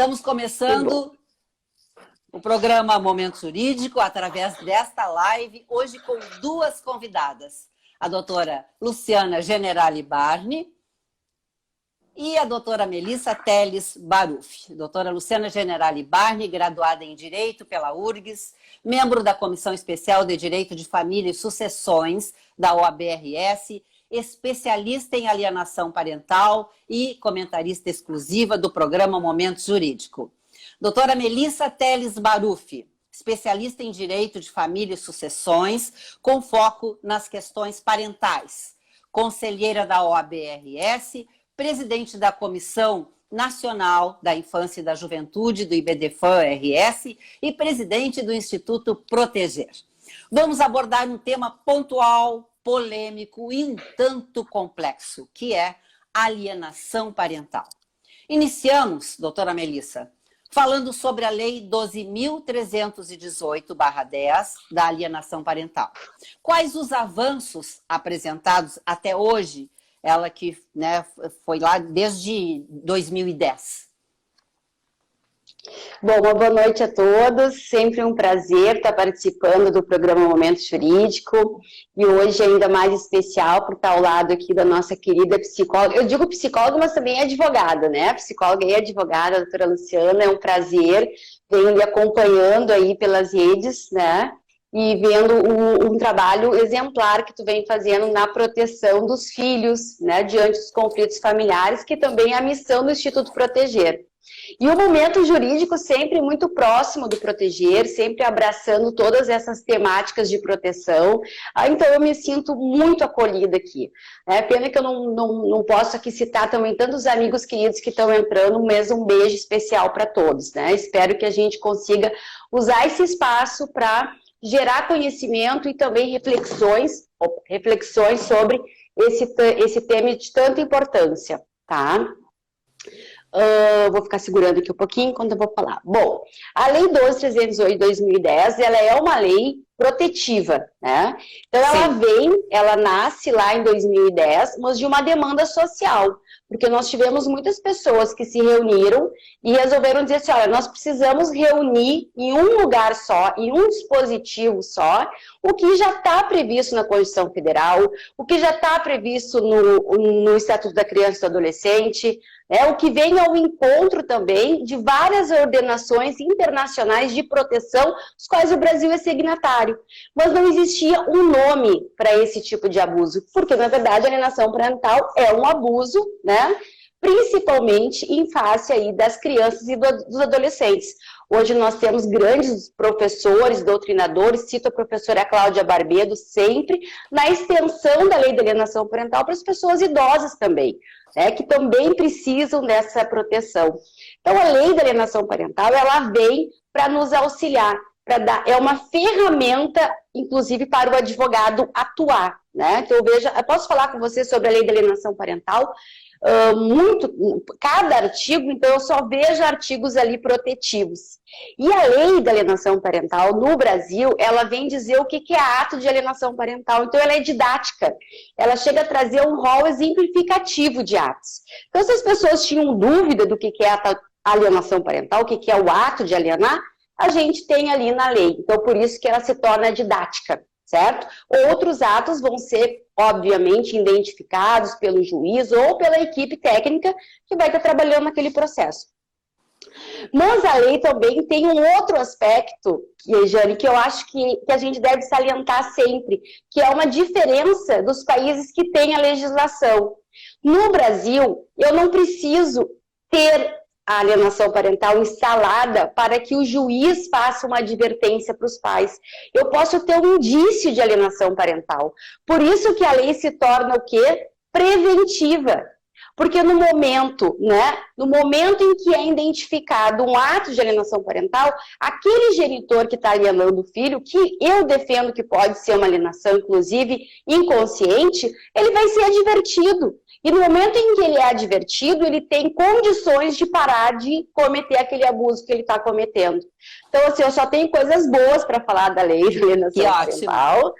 Estamos começando o programa Momento Jurídico através desta live, hoje com duas convidadas. A doutora Luciana Generali Barni e a doutora Melissa Teles Baruffi. Doutora Luciana Generali Barni, graduada em Direito pela URGS, membro da Comissão Especial de Direito de Família e Sucessões da OAB-RS, especialista em alienação parental e comentarista exclusiva do programa Momento Jurídico. Doutora Melissa Teles Baruffi, especialista em Direito de Família e Sucessões, com foco nas questões parentais, conselheira da OAB-RS, presidente da Comissão Nacional da Infância e da Juventude, do IBDFAN-RS, e presidente do Instituto Proteger. Vamos abordar um tema pontual, polêmico e um tanto complexo, que é alienação parental. Iniciamos, doutora Melissa, falando sobre a Lei 12.318/10 da alienação parental. Quais os avanços apresentados até hoje, ela que foi lá desde 2010? Bom, uma boa noite a todos, sempre um prazer estar participando do programa Momento Jurídico e hoje ainda mais especial por estar ao lado aqui da nossa querida psicóloga, eu digo psicóloga, mas também é advogada, né? Psicóloga e advogada, a doutora Luciana, é um prazer, venho lhe acompanhando aí pelas redes, né? E vendo um trabalho exemplar que tu vem fazendo na proteção dos filhos, né? Diante dos conflitos familiares, que também é a missão do Instituto Proteger. E o Momento Jurídico sempre muito próximo do Proteger, sempre abraçando todas essas temáticas de proteção. Então eu me sinto muito acolhida aqui. É pena que eu não posso aqui citar também tantos amigos queridos que estão entrando, mesmo um beijo especial para todos, né? Espero que a gente consiga usar esse espaço para gerar conhecimento e também reflexões sobre esse tema de tanta importância, tá? Vou ficar segurando aqui um pouquinho enquanto eu vou falar. Bom, a Lei 12.318/2010, ela é uma lei protetiva, né? Então ela nasce lá em 2010, mas de uma demanda social, porque nós tivemos muitas pessoas que se reuniram e resolveram dizer assim, olha, nós precisamos reunir em um lugar só, em um dispositivo só, o que já está previsto na Constituição Federal, o que já está previsto no Estatuto da Criança e do Adolescente, o que vem ao encontro também de várias ordenações internacionais de proteção, dos quais o Brasil é signatário. Mas não existia um nome para esse tipo de abuso, porque, na verdade, a alienação parental é um abuso, né? Principalmente em face aí das crianças e dos adolescentes. Hoje nós temos grandes professores, doutrinadores, cito a professora Cláudia Barbedo sempre, na extensão da lei de alienação parental para as pessoas idosas também, né, que também precisam dessa proteção. Então a lei de alienação parental, ela vem para nos auxiliar, é uma ferramenta, inclusive, para o advogado atuar, né? Então eu posso falar com você sobre a lei de alienação parental, cada artigo, então eu só vejo artigos ali protetivos. E a lei da alienação parental no Brasil, ela vem dizer o que é ato de alienação parental, então ela é didática, ela chega a trazer um rol exemplificativo de atos. Então se as pessoas tinham dúvida do que é a alienação parental, o que é o ato de alienar, a gente tem ali na lei, então por isso que ela se torna didática, certo? Outros atos vão ser, obviamente, identificados pelo juiz ou pela equipe técnica que vai estar trabalhando naquele processo. Mas a lei também tem um outro aspecto, Jane, que eu acho que a gente deve salientar sempre, que é uma diferença dos países que têm a legislação. No Brasil, eu não preciso ter a alienação parental instalada para que o juiz faça uma advertência para os pais. Eu posso ter um indício de alienação parental. Por isso que a lei se torna o quê? Preventiva. Porque no momento, no momento em que é identificado um ato de alienação parental, aquele genitor que está alienando o filho, que eu defendo que pode ser uma alienação, inclusive, inconsciente, ele vai ser advertido. E no momento em que ele é advertido, ele tem condições de parar de cometer aquele abuso que ele está cometendo. Então, assim, eu só tenho coisas boas para falar da lei de alienação parental,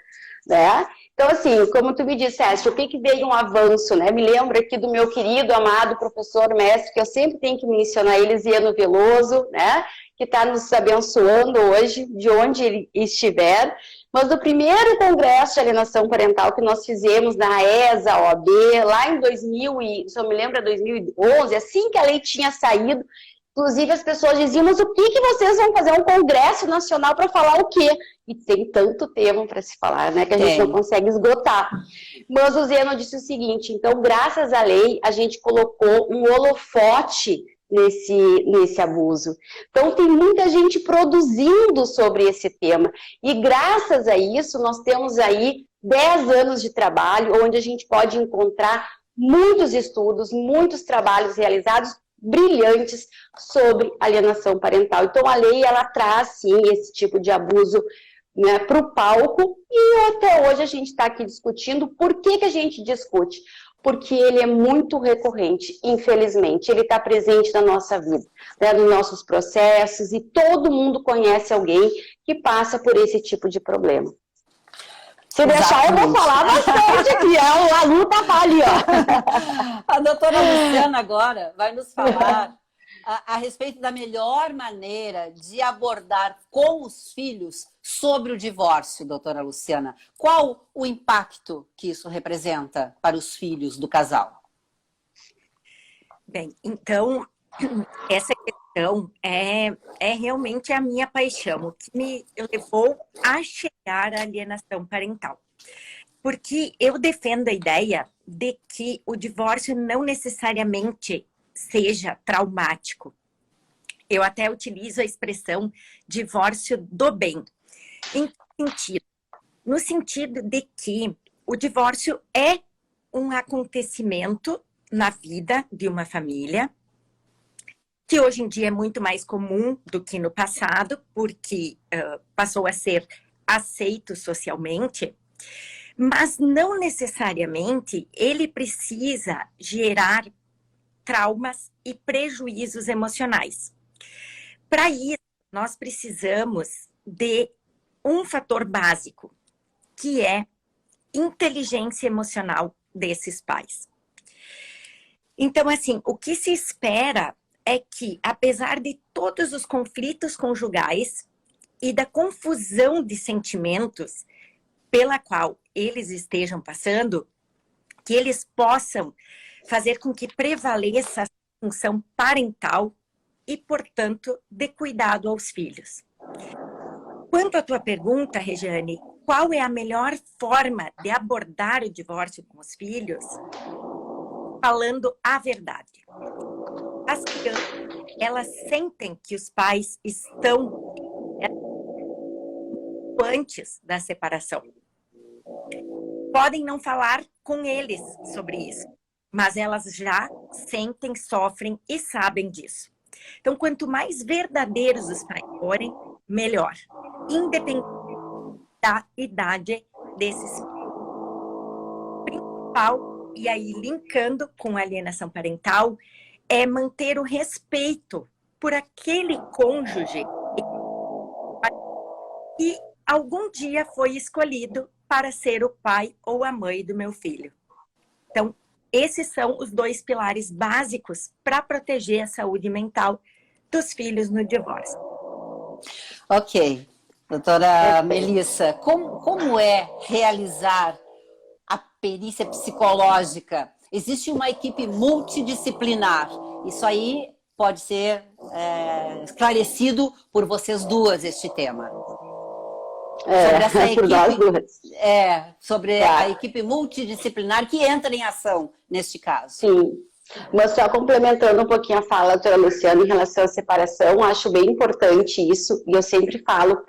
né? Então, assim, como tu me disseste, o que veio um avanço, né? Me lembro aqui do meu querido, amado professor, mestre, que eu sempre tenho que mencionar ele, Ziano Veloso, né? Que está nos abençoando hoje, de onde ele estiver. Mas do primeiro congresso de alienação parental que nós fizemos na ESA, OAB, lá em 2000, se eu me lembro, 2011, assim que a lei tinha saído, inclusive as pessoas diziam, mas o que vocês vão fazer um congresso nacional para falar o quê? E tem tanto tema para se falar, né, que a gente não consegue esgotar. Mas o Zeno disse o seguinte, então, graças à lei, a gente colocou um holofote nesse abuso. Então, tem muita gente produzindo sobre esse tema. E graças a isso, nós temos aí 10 anos de trabalho, onde a gente pode encontrar muitos estudos, muitos trabalhos realizados brilhantes sobre alienação parental. Então, a lei, ela traz, sim, esse tipo de abuso, né, para o palco, e até hoje a gente está aqui discutindo. Por que a gente discute? Porque ele é muito recorrente, infelizmente. Ele está presente na nossa vida, né, nos nossos processos, e todo mundo conhece alguém que passa por esse tipo de problema. Se deixar, eu vou falar bastante aqui. A luta tá ali, ó. A doutora Luciana agora vai nos falar a respeito da melhor maneira de abordar com os filhos sobre o divórcio, doutora Luciana. Qual o impacto que isso representa para os filhos do casal? Bem, então, essa questão é realmente a minha paixão, o que me levou a chegar à alienação parental. Porque eu defendo a ideia de que o divórcio não necessariamente seja traumático. Eu até utilizo a expressão divórcio do bem. Em que sentido? No sentido de que o divórcio é um acontecimento na vida de uma família, que hoje em dia é muito mais comum do que no passado, porque passou a ser aceito socialmente, mas não necessariamente ele precisa gerar traumas e prejuízos emocionais. Para isso, nós precisamos de um fator básico, que é inteligência emocional desses pais. Então, assim, o que se espera é que, apesar de todos os conflitos conjugais e da confusão de sentimentos pela qual eles estejam passando, que eles possam fazer com que prevaleça a função parental e, portanto, de cuidado aos filhos. Quanto à tua pergunta, Regiane, qual é a melhor forma de abordar o divórcio com os filhos? Falando a verdade. As crianças, elas sentem que os pais estão antes da separação. Podem não falar com eles sobre isso, mas elas já sentem, sofrem e sabem disso. Então, quanto mais verdadeiros os pais forem, melhor. Independente da idade desses filhos. O principal, e aí linkando com a alienação parental, é manter o respeito por aquele cônjuge que algum dia foi escolhido para ser o pai ou a mãe do meu filho. Então, esses são os 2 pilares básicos para proteger a saúde mental dos filhos no divórcio. Ok. Doutora Melissa, como é realizar a perícia psicológica? Existe uma equipe multidisciplinar. Isso aí pode ser esclarecido por vocês duas, este tema. Sobre essa equipe, sobre a equipe multidisciplinar que entra em ação neste caso. Sim, mas só complementando um pouquinho a fala da doutora Luciana em relação à separação, acho bem importante isso, e eu sempre falo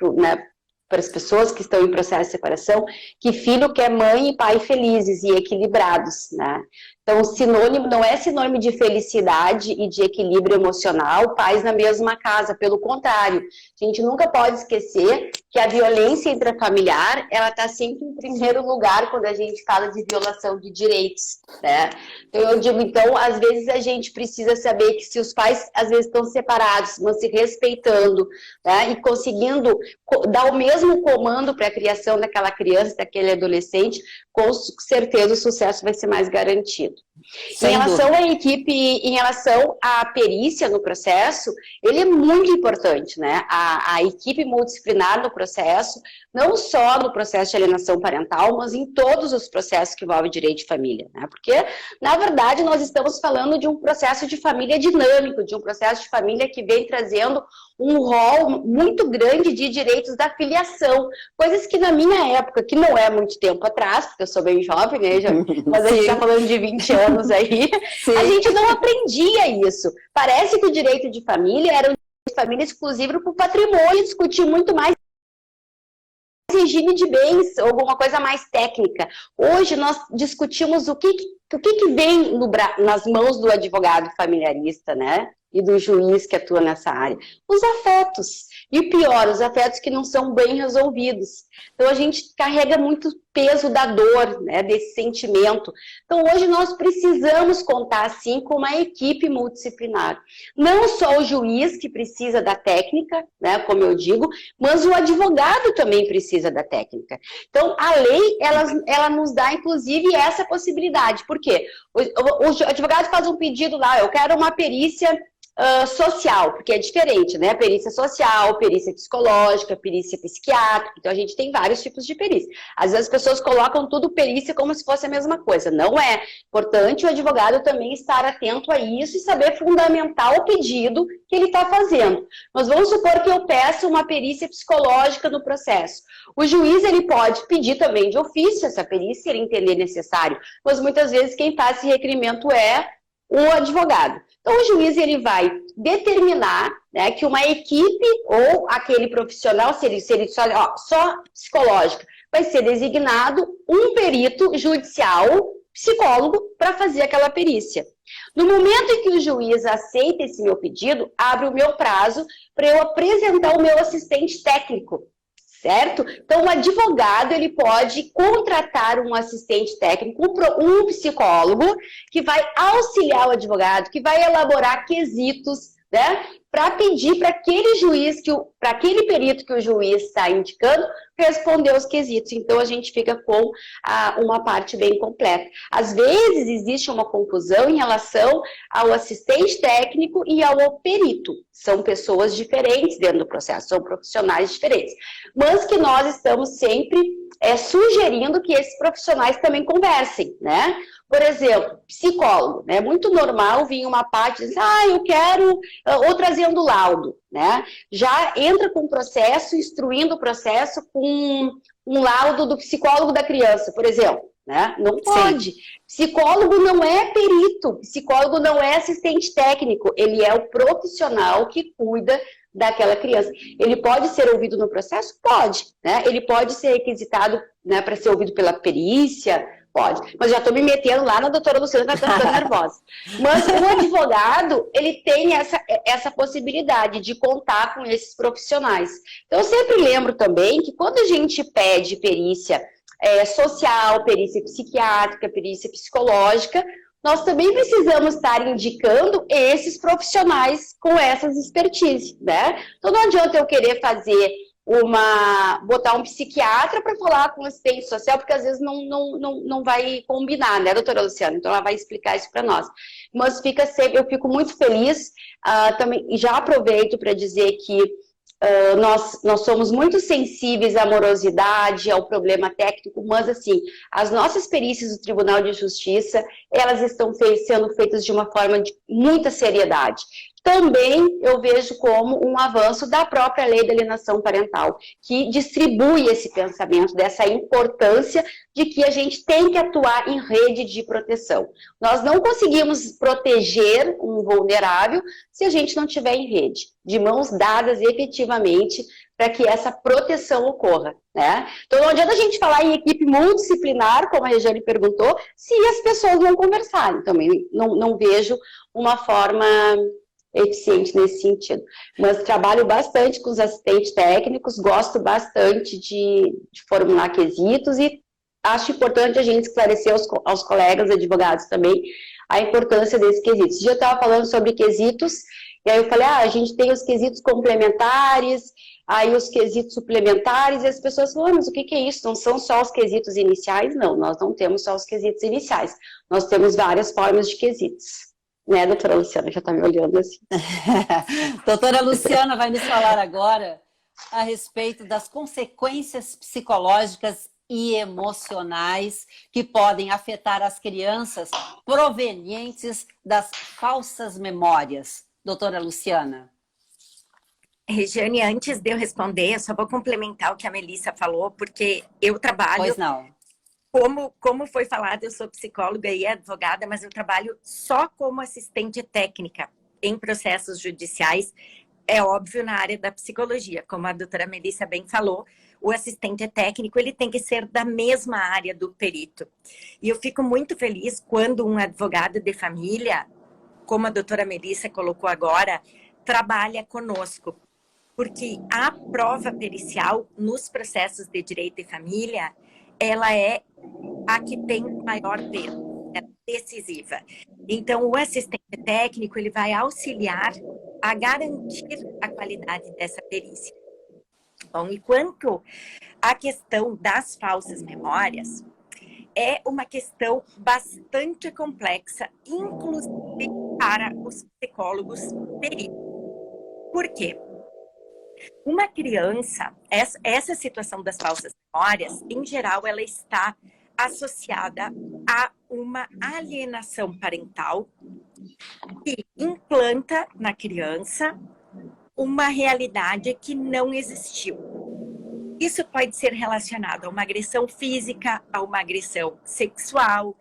para as pessoas que estão em processo de separação, que filho quer mãe e pai felizes e equilibrados, né? Então, sinônimo, não é sinônimo de felicidade e de equilíbrio emocional, pais na mesma casa, pelo contrário. A gente nunca pode esquecer que a violência intrafamiliar, ela está sempre em primeiro lugar quando a gente fala de violação de direitos, né? Então, eu digo, então, às vezes a gente precisa saber que se os pais, às vezes, estão separados, mas se respeitando, né? E conseguindo dar o mesmo comando para a criação daquela criança, daquele adolescente, com certeza o sucesso vai ser mais garantido. Em relação à equipe, em relação à perícia no processo, ele é muito importante, né? A equipe multidisciplinar no processo, não só no processo de alienação parental, mas em todos os processos que envolvem direito de família, né? Porque, na verdade, nós estamos falando de um processo de família dinâmico, de um processo de família que vem trazendo um rol muito grande de direitos da filiação, coisas que na minha época, que não é muito tempo atrás, porque eu sou bem jovem, né, mas a gente está falando de 20 anos aí, sim, a gente não aprendia isso. Parece que o direito de família era um direito de família exclusivo para o patrimônio, discutir muito mais regime de bens, alguma coisa mais técnica. Hoje nós discutimos o que vem nas mãos do advogado familiarista, né? E do juiz que atua nessa área. Os afetos. E o pior, os afetos que não são bem resolvidos. Então a gente carrega muito peso da dor, né, desse sentimento. Então hoje nós precisamos contar, sim, com uma equipe multidisciplinar. Não só o juiz que precisa da técnica, né, como eu digo, mas o advogado também precisa da técnica. Então a lei, ela nos dá, inclusive, essa possibilidade. Por quê? O advogado faz um pedido lá, eu quero uma perícia social, porque é diferente, né? Perícia social, perícia psicológica, perícia psiquiátrica. Então a gente tem vários tipos de perícia. Às vezes as pessoas colocam tudo perícia como se fosse a mesma coisa. Não é. Importante o advogado também estar atento a isso e saber fundamentar o pedido que ele está fazendo. Mas vamos supor que eu peço uma perícia psicológica no processo. O juiz, ele pode pedir também de ofício essa perícia, se ele entender necessário. Mas muitas vezes quem faz esse requerimento é o advogado. Então, o juiz, ele vai determinar, né, que uma equipe ou aquele profissional, se ele só psicológico, vai ser designado um perito judicial, psicólogo, para fazer aquela perícia. No momento em que o juiz aceita esse meu pedido, abre o meu prazo para eu apresentar o meu assistente técnico. Certo? Então, o advogado, ele pode contratar um assistente técnico, um psicólogo, que vai auxiliar o advogado, que vai elaborar quesitos, né? Para pedir para aquele juiz, para aquele perito que o juiz está indicando, responder os quesitos. Então, a gente fica com uma parte bem completa. Às vezes, existe uma confusão em relação ao assistente técnico e ao perito. São pessoas diferentes dentro do processo, são profissionais diferentes. Mas que nós estamos sempre sugerindo que esses profissionais também conversem, né? Por exemplo, psicólogo, né? É muito normal vir uma parte e dizer, eu quero, ou trazendo laudo, né? Já entra com o processo, instruindo o processo com um laudo do psicólogo da criança, por exemplo, né? Não pode. Sim. Psicólogo não é perito, psicólogo não é assistente técnico, ele é o profissional que cuida daquela criança. Ele pode ser ouvido no processo? Pode, né? Ele pode ser requisitado, né, para ser ouvido pela perícia? Pode. Mas já estou me metendo lá na doutora Luciana, que está ficando nervosa. Mas o advogado, ele tem essa possibilidade de contar com esses profissionais. Então, eu sempre lembro também que quando a gente pede perícia social, perícia psiquiátrica, perícia psicológica, nós também precisamos estar indicando esses profissionais com essas expertise, né? Então, não adianta eu querer botar um psiquiatra para falar com o assistente social, porque às vezes não vai combinar, né, doutora Luciana? Então, ela vai explicar isso para nós. Mas eu fico muito feliz, também, e já aproveito para dizer que nós somos muito sensíveis à morosidade, ao problema técnico, mas assim, as nossas perícias do Tribunal de Justiça, elas estão sendo feitas de uma forma de muita seriedade. Também eu vejo como um avanço da própria lei da alienação parental, que distribui esse pensamento dessa importância de que a gente tem que atuar em rede de proteção. Nós não conseguimos proteger um vulnerável se a gente não estiver em rede, de mãos dadas efetivamente, para que essa proteção ocorra, né? Então, não adianta a gente falar em equipe multidisciplinar, como a Regiane perguntou, se as pessoas não conversarem. Também não vejo uma forma eficiente nesse sentido. Mas trabalho bastante com os assistentes técnicos, gosto bastante de formular quesitos e acho importante a gente esclarecer aos colegas advogados também a importância desses quesitos. Já estava falando sobre quesitos, e aí eu falei, a gente tem os quesitos complementares, aí os quesitos suplementares, e as pessoas falam, mas o que é isso? Não são só os quesitos iniciais? Não, nós não temos só os quesitos iniciais. Nós temos várias formas de quesitos. Né, doutora Luciana? Já está me olhando assim. Doutora Luciana vai nos falar agora a respeito das consequências psicológicas e emocionais que podem afetar as crianças provenientes das falsas memórias. Doutora Luciana. Regiane, antes de eu responder, eu só vou complementar o que a Melissa falou, porque eu trabalho... Pois não. Como foi falado, eu sou psicóloga e advogada, mas eu trabalho só como assistente técnica em processos judiciais, é óbvio, na área da psicologia. Como a doutora Melissa bem falou, o assistente técnico ele tem que ser da mesma área do perito. E eu fico muito feliz quando um advogado de família, como a doutora Melissa colocou agora, trabalha conosco. Porque a prova pericial nos processos de direito e família, ela é a que tem maior peso, é decisiva. Então, o assistente técnico, ele vai auxiliar a garantir a qualidade dessa perícia. Bom, e quanto à questão das falsas memórias, é uma questão bastante complexa, inclusive para os psicólogos peritos. Por quê? Uma criança, essa situação das falsas memórias, em geral, ela está associada a uma alienação parental que implanta na criança uma realidade que não existiu. Isso pode ser relacionado a uma agressão física, a uma agressão sexual,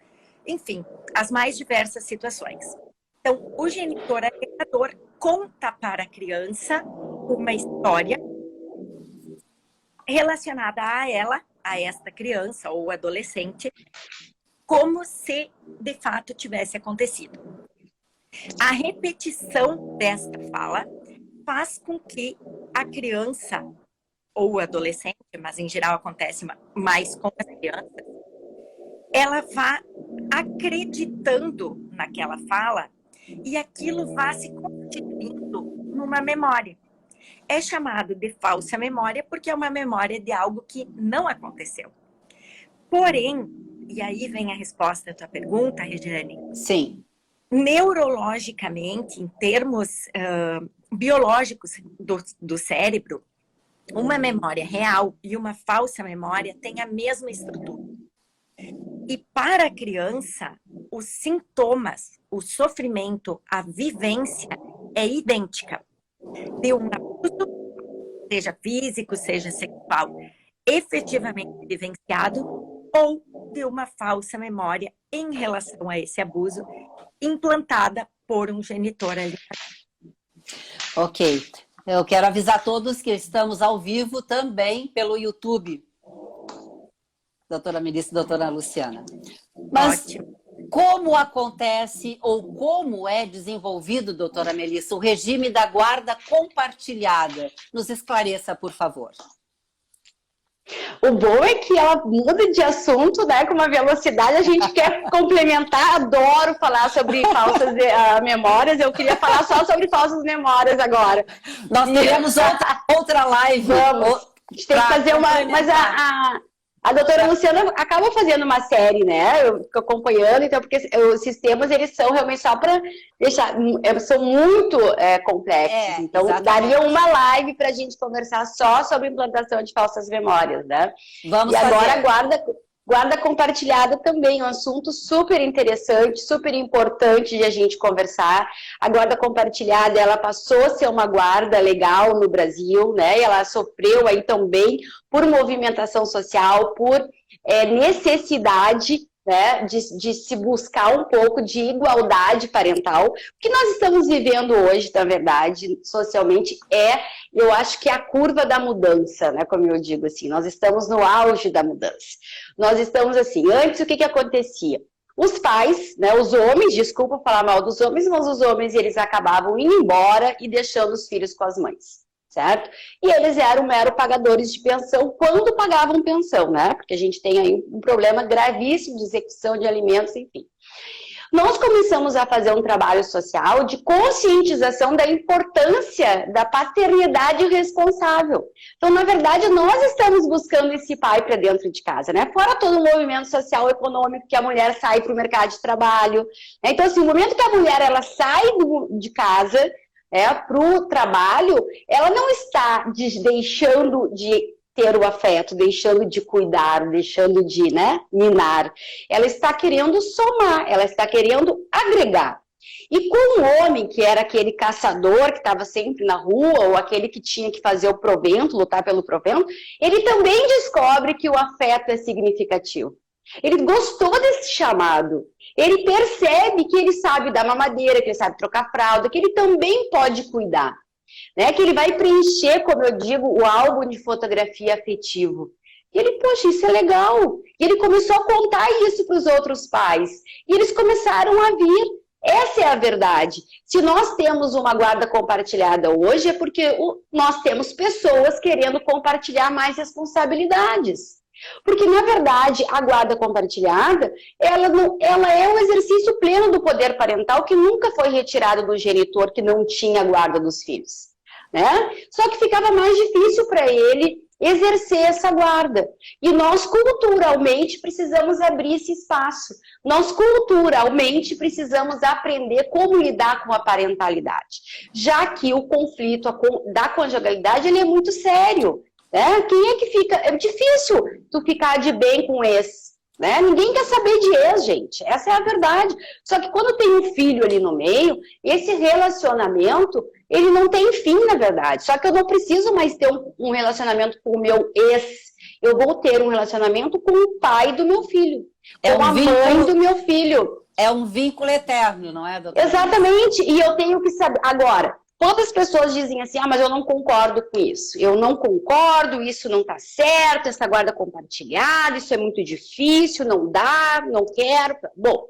enfim, as mais diversas situações. Então, o genitor agregador conta para a criança uma história relacionada a ela, a esta criança ou adolescente, como se de fato tivesse acontecido. A repetição desta fala faz com que a criança ou o adolescente, mas em geral acontece mais com as crianças, ela vá acreditando naquela fala e aquilo vá se constituindo numa memória. É chamado de falsa memória porque é uma memória de algo que não aconteceu. Porém, e aí vem a resposta à tua pergunta, Regiane. Sim. Neurologicamente, em termos biológicos do cérebro, uma memória real e uma falsa memória têm a mesma estrutura. E para a criança, os sintomas, o sofrimento, a vivência é idêntica. De um abuso, seja físico, seja sexual, efetivamente vivenciado, ou de uma falsa memória em relação a esse abuso, implantada por um genitor ali. Ok. Eu quero avisar a todos que estamos ao vivo também pelo YouTube. Doutora Melissa e doutora Luciana. Mas ótimo. Como acontece ou como é desenvolvido, doutora Melissa, o regime da guarda compartilhada? Nos esclareça, por favor. O bom é que ela muda de assunto, né, com uma velocidade, a gente quer complementar, adoro falar sobre falsas memórias, eu queria falar só sobre falsas memórias agora. Nós teremos outra live. Vamos, a gente tem que fazer uma... Mas a doutora Luciana acaba fazendo uma série, né? Eu fico acompanhando, então, porque os sistemas, eles são realmente só para deixar... São muito complexos. Então, exatamente. Daria uma live para a gente conversar só sobre implantação de falsas memórias, né? Vamos fazer. Agora, guarda compartilhada também, um assunto super interessante, super importante de a gente conversar. A guarda compartilhada, ela passou a ser uma guarda legal no Brasil, né? E ela sofreu aí também por movimentação social, por necessidade né, de se buscar um pouco de igualdade parental. O que nós estamos vivendo hoje, na verdade, socialmente, eu acho que é a curva da mudança, né, como eu digo assim, nós estamos no auge da mudança. Nós estamos assim, antes o que acontecia? Os pais, né, os homens, desculpa falar mal dos homens, mas os homens, eles acabavam indo embora e deixando os filhos com as mães, certo? E eles eram mero pagadores de pensão quando pagavam pensão, né? Porque a gente tem aí um problema gravíssimo de execução de alimentos, enfim. Nós começamos a fazer um trabalho social de conscientização da importância da paternidade responsável. Então, na verdade, nós estamos buscando esse pai para dentro de casa, né? Fora todo o movimento social e econômico que a mulher sai para o mercado de trabalho. Né? Então, assim, o momento que a mulher ela sai de casa para o trabalho, ela não está deixando de ter o afeto, deixando de cuidar, deixando de, né, minar. Ela está querendo somar, ela está querendo agregar. E com o homem, que era aquele caçador que estava sempre na rua, ou aquele que tinha que fazer o provento, lutar pelo provento, ele também descobre que o afeto é significativo. Ele gostou desse chamado. Ele percebe que ele sabe dar mamadeira, que ele sabe trocar fralda, que ele também pode cuidar. Né, que ele vai preencher, como eu digo, o álbum de fotografia afetivo. E ele, poxa, isso é legal. E ele começou a contar isso para os outros pais. E eles começaram a vir. Essa é a verdade. Se nós temos uma guarda compartilhada hoje, é porque nós temos pessoas querendo compartilhar mais responsabilidades. Porque, na verdade, a guarda compartilhada, ela é um exercício pleno do poder parental que nunca foi retirado do genitor que não tinha a guarda dos filhos. Né? Só que ficava mais difícil para ele exercer essa guarda. E nós, culturalmente, precisamos abrir esse espaço. Nós, culturalmente, precisamos aprender como lidar com a parentalidade. Já que o conflito da conjugalidade ele é muito sério. Né? Quem é que fica... É difícil tu ficar de bem com esse. Né? Ninguém quer saber de ex, gente. Essa é a verdade. Só que quando tem um filho ali no meio, esse relacionamento, ele não tem fim, na verdade. Só que eu não preciso mais ter um relacionamento com o meu ex. Eu vou ter um relacionamento com o pai do meu filho. Com a mãe do meu filho. É um vínculo eterno, não é, doutora? Exatamente. E eu tenho que saber... Agora, todas as pessoas dizem assim, mas eu não concordo com isso. Eu não concordo, isso não está certo, essa guarda compartilhada, isso é muito difícil, não dá, não quero. Bom,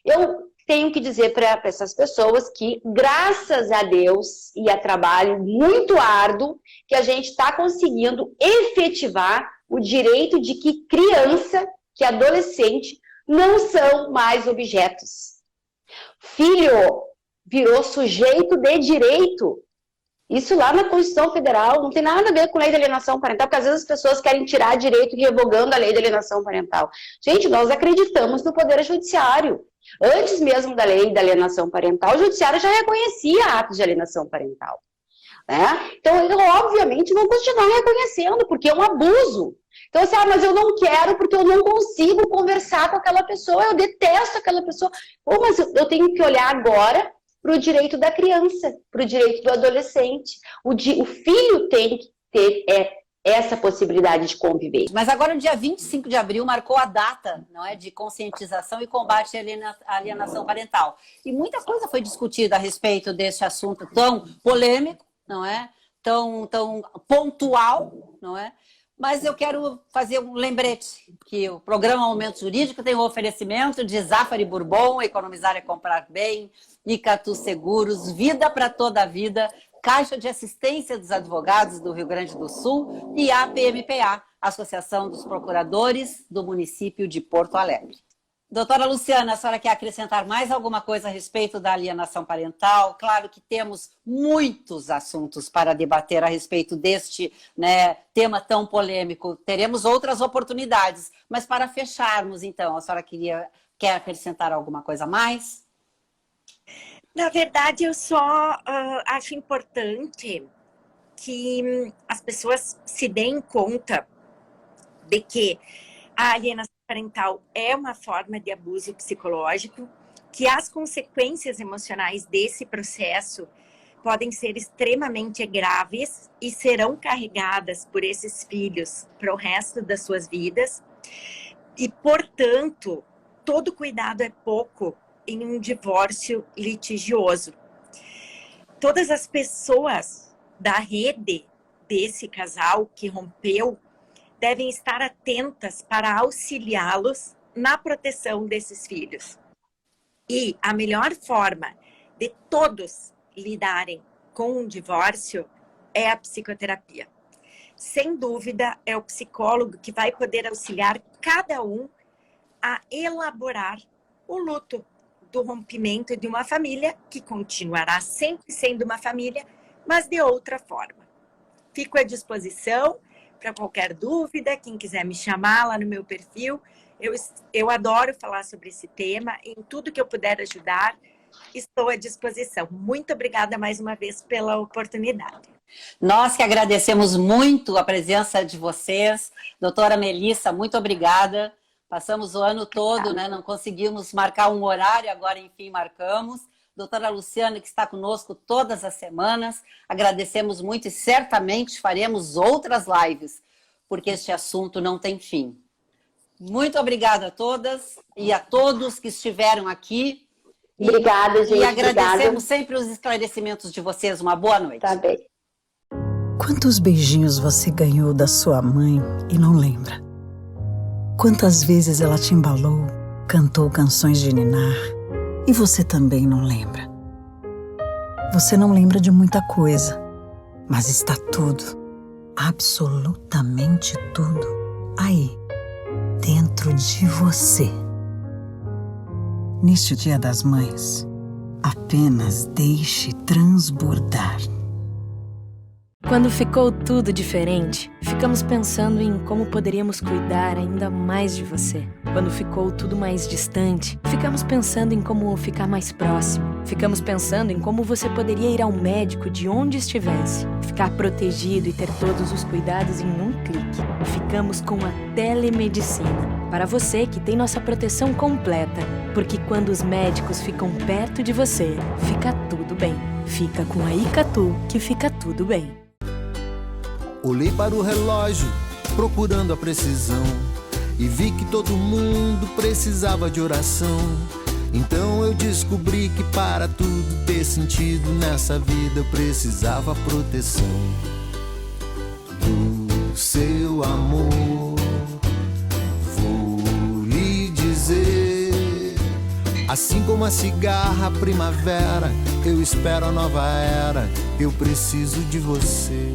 eu tenho que dizer para essas pessoas que, graças a Deus e a trabalho muito árduo, que a gente está conseguindo efetivar o direito de que criança, que adolescente, não são mais objetos. Filho virou sujeito de direito. Isso lá na Constituição Federal não tem nada a ver com lei de alienação parental, porque às vezes as pessoas querem tirar direito revogando a lei de alienação parental. Gente, nós acreditamos no Poder Judiciário. Antes mesmo da lei de alienação parental, o Judiciário já reconhecia atos de alienação parental. Né? Então, eu obviamente vou continuar reconhecendo, porque é um abuso. Então, assim, mas eu não quero porque eu não consigo conversar com aquela pessoa, eu detesto aquela pessoa. Pô, mas eu tenho que olhar agora para o direito da criança, para o direito do adolescente. O filho tem que ter essa possibilidade de conviver. Mas agora, no dia 25 de abril, marcou a data, não é, de conscientização e combate à alienação parental. E muita coisa foi discutida a respeito desse assunto tão polêmico, não é? Tão pontual, não é? Mas eu quero fazer um lembrete, que o programa Momento Jurídico tem o oferecimento de Zafari Bourbon, Economizar é Comprar Bem, Icatu Seguros, Vida para Toda a Vida, Caixa de Assistência dos Advogados do Rio Grande do Sul e a APMPA, Associação dos Procuradores do Município de Porto Alegre. Doutora Luciana, a senhora quer acrescentar mais alguma coisa a respeito da alienação parental? Claro que temos muitos assuntos para debater a respeito deste, né, tema tão polêmico. Teremos outras oportunidades, mas para fecharmos, então, a senhora quer acrescentar alguma coisa a mais? Na verdade, eu só acho importante que as pessoas se deem conta de que a alienação parental é uma forma de abuso psicológico, que as consequências emocionais desse processo podem ser extremamente graves e serão carregadas por esses filhos para o resto das suas vidas. E, portanto, todo cuidado é pouco em um divórcio litigioso. Todas as pessoas da rede desse casal que rompeu devem estar atentas para auxiliá-los na proteção desses filhos. E a melhor forma de todos lidarem com um divórcio é a psicoterapia. Sem dúvida, é o psicólogo que vai poder auxiliar cada um a elaborar o luto do rompimento de uma família que continuará sempre sendo uma família, mas de outra forma. Fico à disposição para qualquer dúvida, quem quiser me chamar lá no meu perfil. Eu adoro falar sobre esse tema, em tudo que eu puder ajudar, estou à disposição. Muito obrigada mais uma vez pela oportunidade. Nós que agradecemos muito a presença de vocês. Doutora Melissa, muito obrigada. Passamos o ano todo, né? Não conseguimos marcar um horário, agora enfim marcamos. Doutora Luciana, que está conosco todas as semanas, agradecemos muito e certamente faremos outras lives, porque este assunto não tem fim. Muito obrigada a todas e a todos que estiveram aqui. Obrigada, gente. E agradecemos obrigada. sempre os esclarecimentos de vocês. Uma boa noite. Tá bem. Quantos beijinhos você ganhou da sua mãe e não lembra? Quantas vezes ela te embalou, cantou canções de ninar e você também não lembra? Você não lembra de muita coisa, mas está tudo, absolutamente tudo, aí, dentro de você. Neste Dia das Mães, apenas deixe transbordar. Quando ficou tudo diferente, ficamos pensando em como poderíamos cuidar ainda mais de você. Quando ficou tudo mais distante, ficamos pensando em como ficar mais próximo. Ficamos pensando em como você poderia ir ao médico de onde estivesse, ficar protegido e ter todos os cuidados em um clique. Ficamos com a telemedicina, para você que tem nossa proteção completa. Porque quando os médicos ficam perto de você, fica tudo bem. Fica com a Icatu que fica tudo bem. Olhei para o relógio, procurando a precisão, e vi que todo mundo precisava de oração. Então eu descobri que para tudo ter sentido nessa vida eu precisava proteção do seu amor. Vou lhe dizer, assim como a cigarra primavera, eu espero a nova era, eu preciso de você.